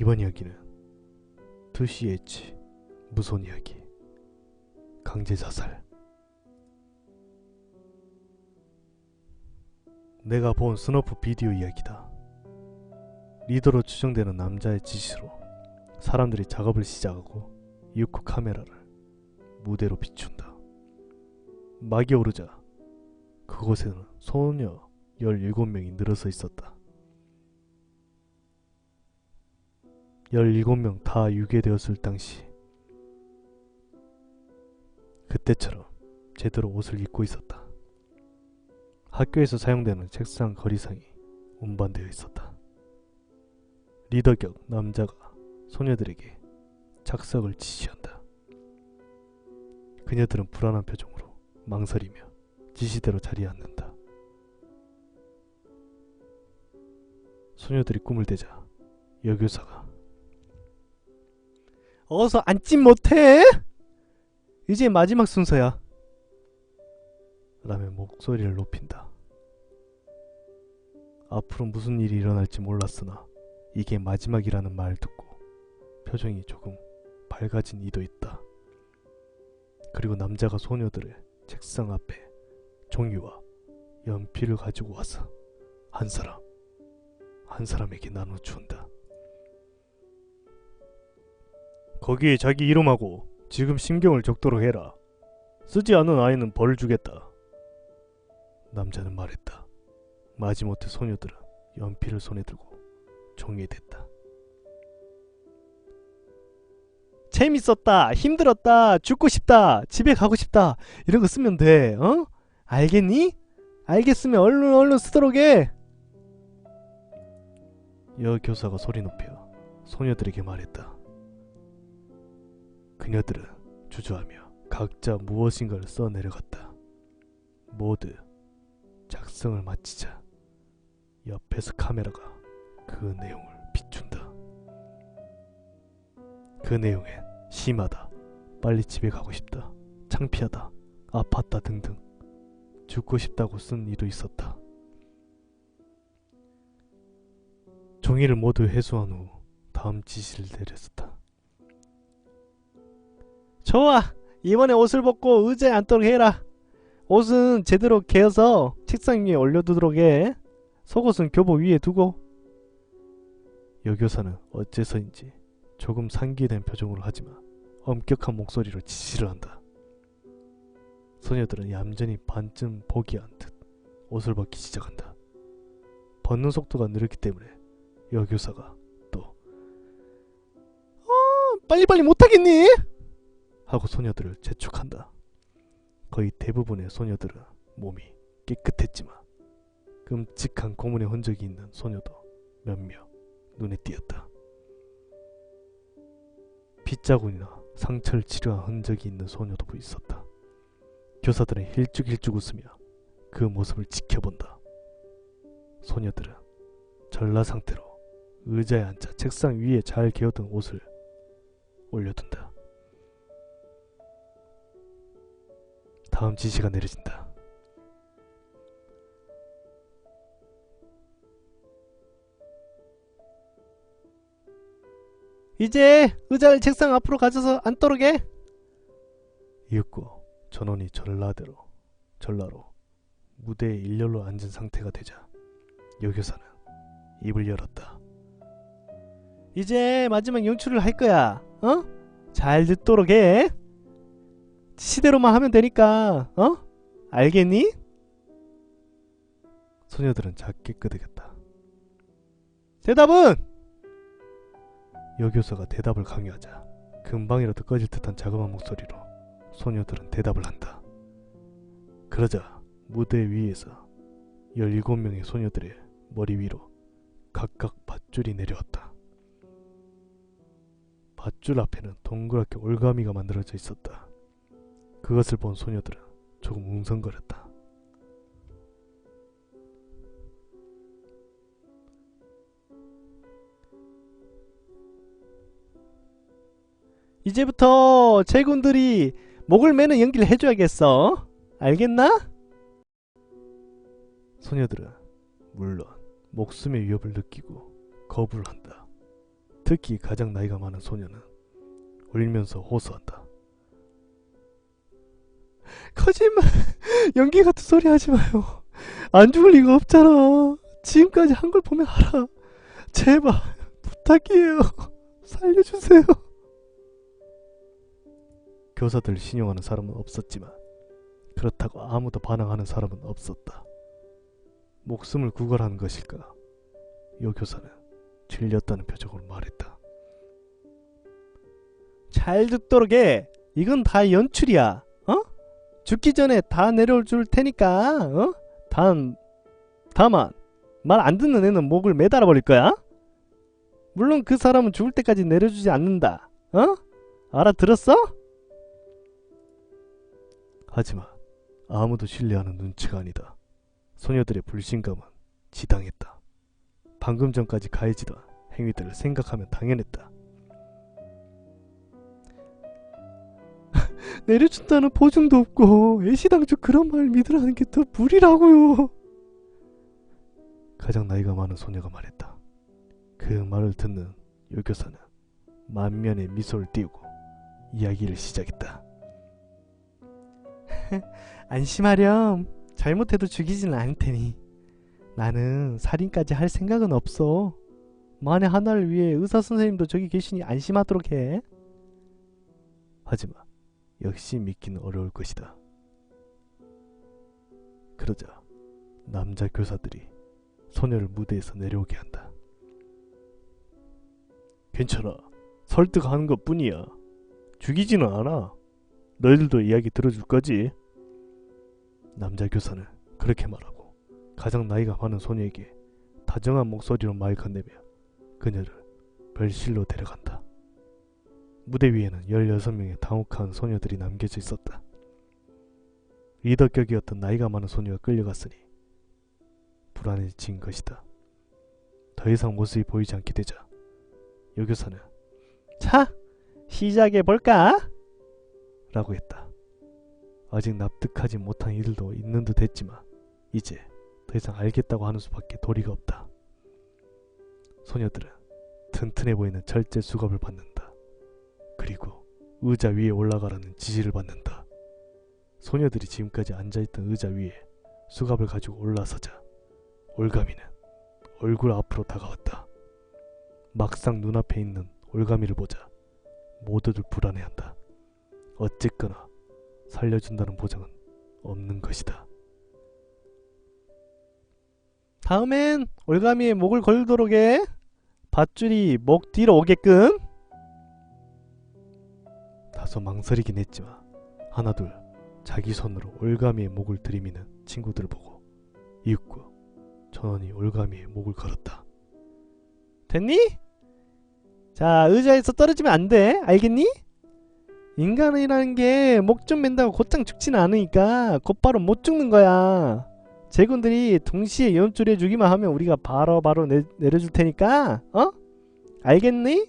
이번 이야기는 2CH 무서운 이야기 강제자살. 내가 본 스너프 비디오 이야기다. 리더로 추정되는 남자의 지시로 사람들이 작업을 시작하고 유쿠 카메라를 무대로 비춘다. 막이 오르자 그곳에는 소녀 17명이 늘어서 있었다. 17명 다 유괴되었을 당시 그때처럼 제대로 옷을 입고 있었다. 학교에서 사용되는 책상 거리상이 운반되어 있었다. 리더격 남자가 소녀들에게 착석을 지시한다. 그녀들은 불안한 표정으로 망설이며 지시대로 자리에 앉는다. 소녀들이 꿈을 대자 여교사가 어서 앉지 못해? 이제 마지막 순서야 라며 목소리를 높인다. 앞으로 무슨 일이 일어날지 몰랐으나 이게 마지막이라는 말을 듣고 표정이 조금 밝아진 이도 있다. 그리고 남자가 소녀들의 책상 앞에 종이와 연필을 가지고 와서 한 사람에게 나눠준다. 거기에 자기 이름하고 지금 심경을 적도록 해라. 쓰지 않은 아이는 벌을 주겠다. 남자는 말했다. 마지못해 소녀들은 연필을 손에 들고 종이에 댔다. 재밌었다. 힘들었다. 죽고 싶다. 집에 가고 싶다. 이런 거 쓰면 돼. 어? 알겠니? 알겠으면 얼른 쓰도록 해. 여교사가 소리 높여 소녀들에게 말했다. 그녀들은 주저하며 각자 무엇인가를 써내려갔다. 모두 작성을 마치자 옆에서 카메라가 그 내용을 비춘다. 그 내용엔 심하다, 빨리 집에 가고 싶다, 창피하다, 아팠다 등등 죽고 싶다고 쓴 이도 있었다. 종이를 모두 회수한 후 다음 지시를 내렸었다. 좋아! 이번에 옷을 벗고 의자에 앉도록 해라. 옷은 제대로 개어서 책상 위에 올려두도록 해. 속옷은 교보 위에 두고. 여교사는 어째서인지 조금 상기된 표정으로 하지만 엄격한 목소리로 지시를 한다. 소녀들은 얌전히 반쯤 포기한 듯 옷을 벗기 시작한다. 벗는 속도가 느렸기 때문에 여교사가 또 빨리빨리 못하겠니? 하고 소녀들을 재촉한다. 거의 대부분의 소녀들은 몸이 깨끗했지만 끔찍한 고문의 흔적이 있는 소녀도 몇몇 눈에 띄었다. 핏자국이나 상처를 치료한 흔적이 있는 소녀도 있었다. 교사들은 힐쭉힐쭉 웃으며 그 모습을 지켜본다. 소녀들은 전라 상태로 의자에 앉아 책상 위에 잘 개어둔 옷을 올려둔다. 다음 지시가 내려진다. 이제 의자를 책상 앞으로 가져서 앉도록 해. 이윽고 전원이 전라로 무대에 일렬로 앉은 상태가 되자 여교사는 입을 열었다. 이제 마지막 연출을 할 거야. 어? 잘 듣도록 해. 지시대로만 하면 되니까. 어? 알겠니? 소녀들은 작게 끄덕였다. 대답은? 여교사가 대답을 강요하자 금방이라도 꺼질 듯한 자그마한 목소리로 소녀들은 대답을 한다. 그러자 무대 위에서 17명의 소녀들의 머리 위로 각각 밧줄이 내려왔다. 밧줄 앞에는 동그랗게 올가미가 만들어져 있었다. 그것을 본 소녀들은 조금 웅성거렸다. 이제부터 제군들이 목을 매는 연기를 해줘야겠어. 알겠나? 소녀들은 물론 목숨의 위협을 느끼고 거부를 한다. 특히 가장 나이가 많은 소녀는 울면서 호소한다. 거짓말! 연기 같은 소리 하지 마요. 안 죽을 리가 없잖아. 지금까지 한 걸 보면 알아. 제발 부탁이에요. 살려주세요. 교사들 신용하는 사람은 없었지만 그렇다고 아무도 반항하는 사람은 없었다. 목숨을 구걸하는 것일까? 요 교사는 질렸다는 표정으로 말했다. 잘 듣도록 해. 이건 다 연출이야. 어? 죽기 전에 다 내려올 줄 테니까. 어? 다만 말 안 듣는 애는 목을 매달아 버릴 거야. 물론 그 사람은 죽을 때까지 내려주지 않는다. 어? 알아들었어? 하지만 아무도 신뢰하는 눈치가 아니다. 소녀들의 불신감은 지당했다. 방금 전까지 가해지던 행위들을 생각하면 당연했다. 내려준다는 보증도 없고 애시당초 그런 말 믿으라는 게 더 무리라고요. 가장 나이가 많은 소녀가 말했다. 그 말을 듣는 요교사는 만면에 미소를 띄우고 이야기를 시작했다. 안심하렴. 잘못해도 죽이지는 않을 테니. 나는 살인까지 할 생각은 없어. 만에 하나를 위해 의사 선생님도 저기 계시니 안심하도록 해. 하지만 역시 믿기는 어려울 것이다. 그러자 남자 교사들이 소녀를 무대에서 내려오게 한다. 괜찮아. 설득하는 것 뿐이야. 죽이지는 않아. 너희들도 이야기 들어줄 거지? 남자 교사는 그렇게 말하고 가장 나이가 많은 소녀에게 다정한 목소리로 말 건네며 그녀를 별실로 데려간다. 무대 위에는 16명의 당혹한 소녀들이 남겨져 있었다. 리더격이었던 나이가 많은 소녀가 끌려갔으니 불안해진 것이다. 더 이상 모습이 보이지 않게 되자 여교사는 자, 시작해볼까? 라고 했다. 아직 납득하지 못한 이들도 있는 듯 했지만 이제 더 이상 알겠다고 하는 수밖에 도리가 없다. 소녀들은 튼튼해 보이는 철제 수갑을 받는다. 그리고 의자 위에 올라가라는 지시를 받는다. 소녀들이 지금까지 앉아있던 의자 위에 수갑을 가지고 올라서자 올가미는 얼굴 앞으로 다가왔다. 막상 눈앞에 있는 올가미를 보자 모두들 불안해한다. 어쨌거나 살려준다는 보장은 없는 것이다. 다음엔 올가미에 목을 걸도록 해. 밧줄이 목 뒤로 오게끔. 다소 망설이긴 했지만 하나둘 자기 손으로 올가미의 목을 들이미는 친구들을 보고 이윽고 전원이 올가미의 목을 걸었다. 됐니? 자, 의자에서 떨어지면 안 돼. 알겠니? 인간이라는 게 목 좀 맨다고 곧장 죽지는 않으니까 곧바로 못 죽는 거야. 제군들이 동시에 연줄해 주기만 하면 우리가 바로 내려줄 테니까. 어? 알겠니?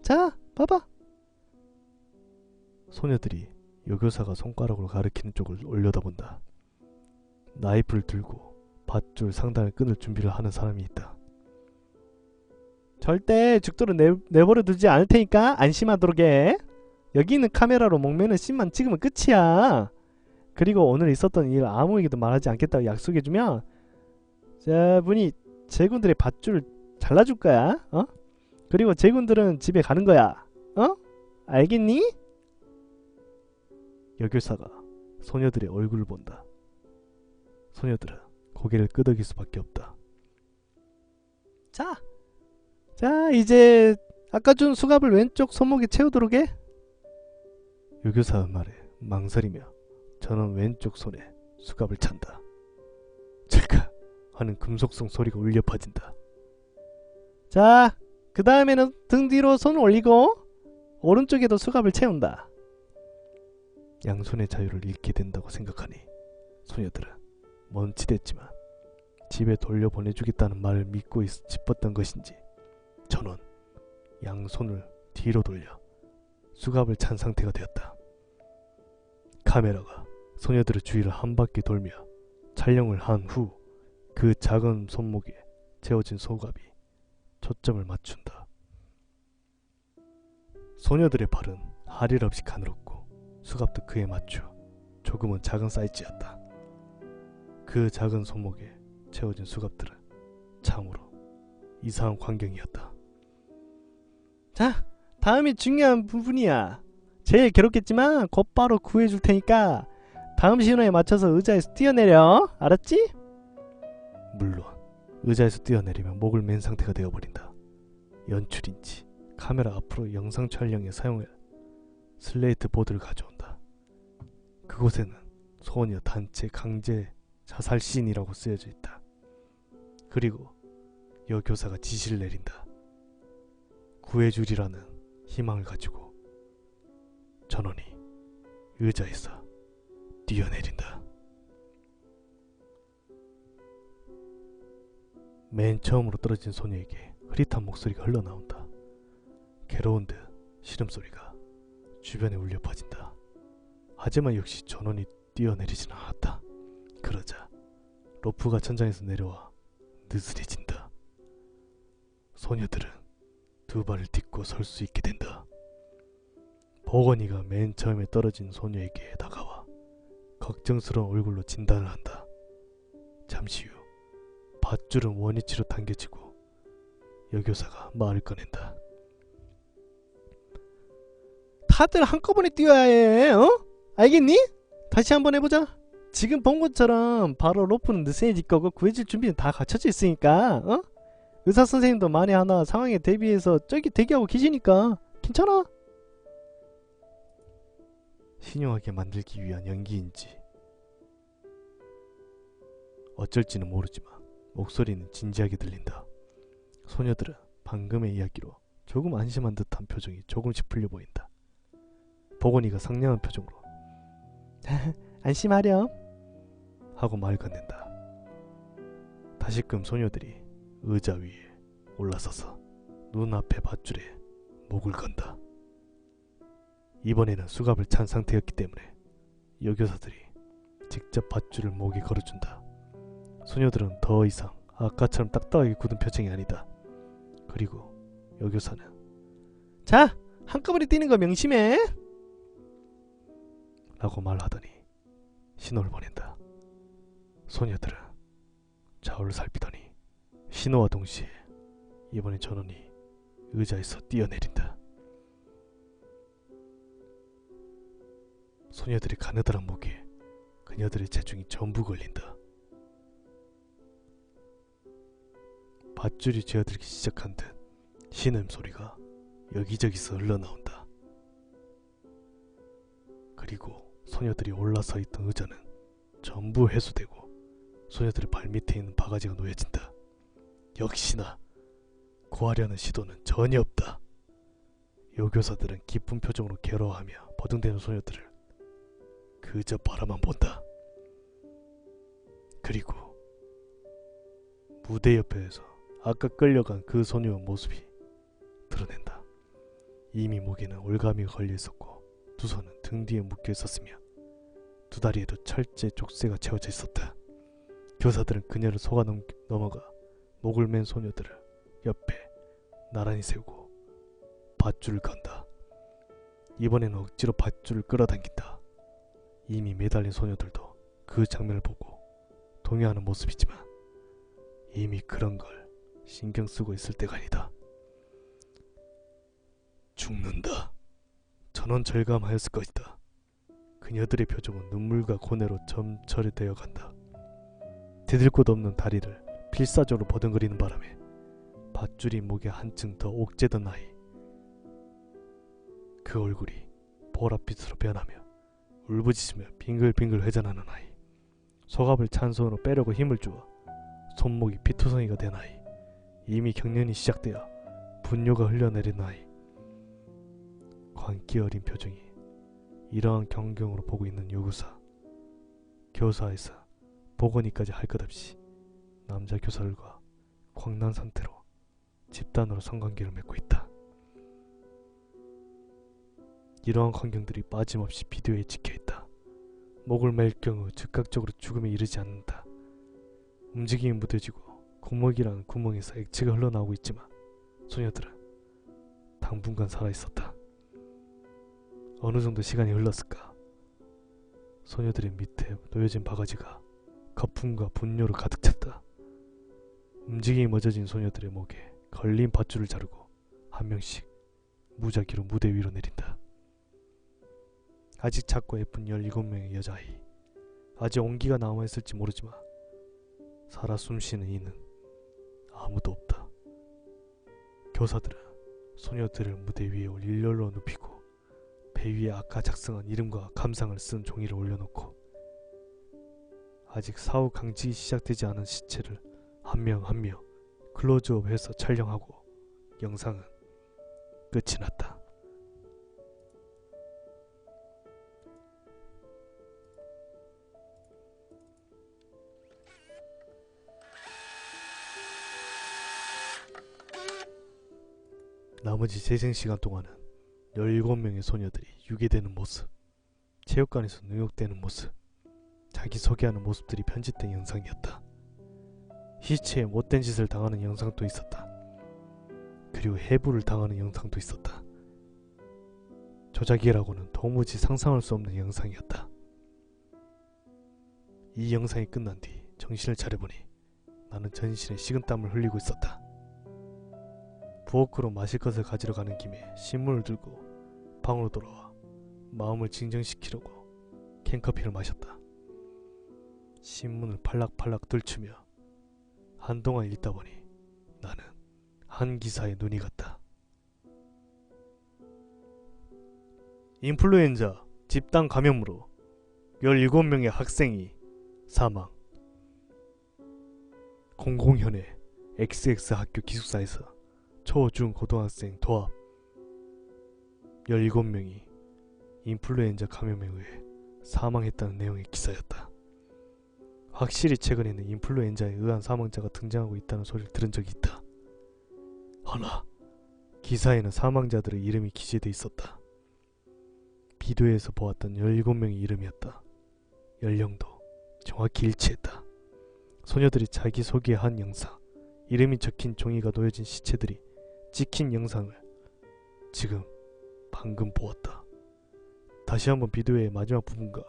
자, 봐봐. 소녀들이 여교사가 손가락으로 가리키는 쪽을 올려다본다. 나이프를 들고 밧줄 상단을 끊을 준비를 하는 사람이 있다. 절대 죽도록 내버려 두지 않을 테니까 안심하도록 해. 여기 있는 카메라로 목매는 씬만 찍으면 끝이야. 그리고 오늘 있었던 일 아무에게도 말하지 않겠다고 약속해주면 저분이 제군들의 밧줄을 잘라줄 거야. 어? 그리고 제군들은 집에 가는 거야. 어? 알겠니? 여교사가 소녀들의 얼굴을 본다. 소녀들은 고개를 끄덕일 수밖에 없다. 자, 이제 아까 준 수갑을 왼쪽 손목에 채우도록 해. 여교사의 말에 망설이며 저는 왼쪽 손에 수갑을 찬다. 찰칵 하는 금속성 소리가 울려 퍼진다. 자, 그 다음에는 등 뒤로 손을 올리고 오른쪽에도 수갑을 채운다. 양손의 자유를 잃게 된다고 생각하니 소녀들은 멈칫했지만 집에 돌려보내주겠다는 말을 믿고 싶었던 것인지 전원 양손을 뒤로 돌려 수갑을 찬 상태가 되었다. 카메라가 소녀들의 주위를 한 바퀴 돌며 촬영을 한 후 그 작은 손목에 채워진 수갑이 초점을 맞춘다. 소녀들의 발은 할 일 없이 가늘었고 수갑도 그에 맞춰 조금은 작은 사이즈였다. 그 작은 손목에 채워진 수갑들은 참으로 이상한 광경이었다. 자, 다음이 중요한 부분이야. 제일 괴롭겠지만 곧바로 구해줄 테니까 다음 신호에 맞춰서 의자에서 뛰어내려. 알았지? 물론 의자에서 뛰어내리면 목을 맨 상태가 되어버린다. 연출인지 카메라 앞으로 영상 촬영에 사용할 슬레이트 보드를 가져온다. 그곳에는 소녀 단체 강제 자살 씬이라고 쓰여져 있다. 그리고 여교사가 지시를 내린다. 구해주리라는 희망을 가지고 전원이 의자에서 뛰어내린다. 맨 처음으로 떨어진 소녀에게 흐릿한 목소리가 흘러나온다. 괴로운 듯 시름소리가 주변에 울려 퍼진다. 하지만 역시 전원이 뛰어내리진 않았다. 그러자 로프가 천장에서 내려와 느슨해진다. 소녀들은 두 발을 딛고 설 수 있게 된다. 보건이가 맨 처음에 떨어진 소녀에게 다가와 걱정스러운 얼굴로 진단을 한다. 잠시 후 밧줄은 원위치로 당겨지고 여교사가 말을 꺼낸다. 다들 한꺼번에 뛰어야 해. 알겠니? 다시 한번 해보자. 지금 본 것처럼 바로 로프는 느슨해질 거고 구해줄 준비는 다 갖춰져 있으니까 의사 선생님도 만에 하나 상황에 대비해서 저기 대기하고 계시니까 괜찮아. 신용하게 만들기 위한 연기인지 어쩔지는 모르지만 목소리는 진지하게 들린다. 소녀들은 방금의 이야기로 조금 안심한 듯한 표정이 조금씩 풀려 보인다. 보건이가 상냥한 표정으로 안심하렴 하고 말 건넨다. 다시금 소녀들이 의자 위에 올라서서 눈앞의 밧줄에 목을 건다. 이번에는 수갑을 찬 상태였기 때문에 여교사들이 직접 밧줄을 목에 걸어준다. 소녀들은 더 이상 아까처럼 딱딱하게 굳은 표정이 아니다. 그리고 여교사는 자, 한꺼번에 뛰는 거 명심해 라고 말하더니 신호를 보낸다. 소녀들은 좌우를 살피더니 신호와 동시에 이번엔 전원이 의자에서 뛰어내린다. 소녀들의 가느다란 목에 그녀들의 체중이 전부 걸린다. 밧줄이 쥐어들기 시작한 듯 신음소리가 여기저기서 흘러나온다. 그리고 소녀들이 올라서 있던 의자는 전부 회수되고 소녀들의 발밑에 있는 바가지가 놓여진다. 역시나 구하려는 시도는 전혀 없다. 여교사들은 기쁜 표정으로 괴로워하며 버둥대는 소녀들을 그저 바라만 본다. 그리고 무대 옆에서 아까 끌려간 그 소녀의 모습이 드러낸다. 이미 목에는 올가미가 걸려있었고 두 손은 등 뒤에 묶여 있었으며 두 다리에도 철제 족쇄가 채워져 있었다. 교사들은 그녀를 속아 넘어가 목을 맨 소녀들을 옆에 나란히 세우고 밧줄을 건다. 이번에는 억지로 밧줄을 끌어당긴다. 이미 매달린 소녀들도 그 장면을 보고 동요하는 모습이지만 이미 그런 걸 신경 쓰고 있을 때가 아니다. 죽는다. 전원 절감하였을 것이다. 그녀들의 표정은 눈물과 고뇌로 점철이 되어 간다. 디딜 곳 없는 다리를 필사적으로 버둥거리는 바람에 밧줄이 목에 한층 더 옥죄던 아이. 그 얼굴이 보랏빛으로 변하며 울부짖으며 빙글빙글 회전하는 아이. 소갑을 찬 손으로 빼려고 힘을 주어 손목이 피투성이가 된 아이. 이미 경련이 시작되어 분뇨가 흘러내리는 아이. 광기 어린 표정이 이러한 경경으로 보고 있는 요구사. 교사에서 보건이까지 할 것 없이 남자 교사들과 광난 상태로 집단으로 성관계를 맺고 있다. 이러한 광경들이 빠짐없이 비디오에 찍혀있다. 목을 맬 경우 즉각적으로 죽음에 이르지 않는다. 움직임이 무뎌지고 구멍이라는 구멍에서 액체가 흘러나오고 있지만 소녀들은 당분간 살아있었다. 어느 정도 시간이 흘렀을까? 소녀들의 밑에 놓여진 바가지가 거품과 분뇨로 가득 찼다. 움직임이 멎어진 소녀들의 목에 걸린 밧줄을 자르고 한 명씩 무작위로 무대 위로 내린다. 아직 작고 예쁜 17명의 여자아이. 아직 온기가 남아있을지 모르지만 살아 숨쉬는 이는 아무도 없다. 교사들은 소녀들을 무대 위에 일렬로 눕히고 배 위에 아까 작성한 이름과 감상을 쓴 종이를 올려놓고 아직 사후 강직이 시작되지 않은 시체를 한 명 한 명 클로즈업해서 촬영하고 영상은 끝이 났다. 나머지 재생시간 동안은 17명의 소녀들이 유괴되는 모습, 체육관에서 능욕되는 모습, 자기소개하는 모습들이 편집된 영상이었다. 시체에 못된 짓을 당하는 영상도 있었다. 그리고 해부를 당하는 영상도 있었다. 조작이라고는 도무지 상상할 수 없는 영상이었다. 이 영상이 끝난 뒤 정신을 차려보니 나는 전신에 식은땀을 흘리고 있었다. 부엌으로 마실 것을 가지러 가는 김에 신문을 들고 방으로 돌아와 마음을 진정시키려고 캔커피를 마셨다. 신문을 팔락팔락 들추며 한동안 읽다 보니 나는 한 기사에 눈이 갔다. 인플루엔자 집단 감염으로 17명의 학생이 사망. 공공연의 XX 학교 기숙사에서 초, 중, 고등학생 도합 17명이 인플루엔자 감염에 의해 사망했다는 내용의 기사였다. 확실히 최근에는 인플루엔자에 의한 사망자가 등장하고 있다는 소리를 들은 적이 있다. 허나 기사에는 사망자들의 이름이 기재돼 있었다. 비디오에서 보았던 17명의 이름이었다. 연령도 정확히 일치했다. 소녀들이 자기소개한 영상, 이름이 적힌 종이가 놓여진 시체들이 찍힌 영상을 지금 방금 보았다. 다시 한번 비디오의 마지막 부분과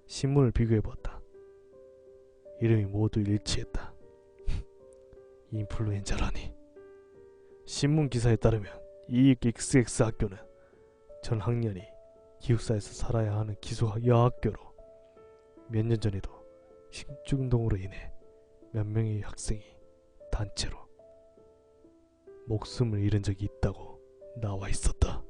신문을 비교해보았다. 이름이 모두 일치했다. 인플루엔자라니. 신문 기사에 따르면 이 XX 학교는 전 학년이 기숙사에서 살아야 하는 기숙 여학교로 몇 년 전에도 식중독으로 인해 몇 명의 학생이 단체로 목숨을 잃은 적이 있다고 나와 있었다.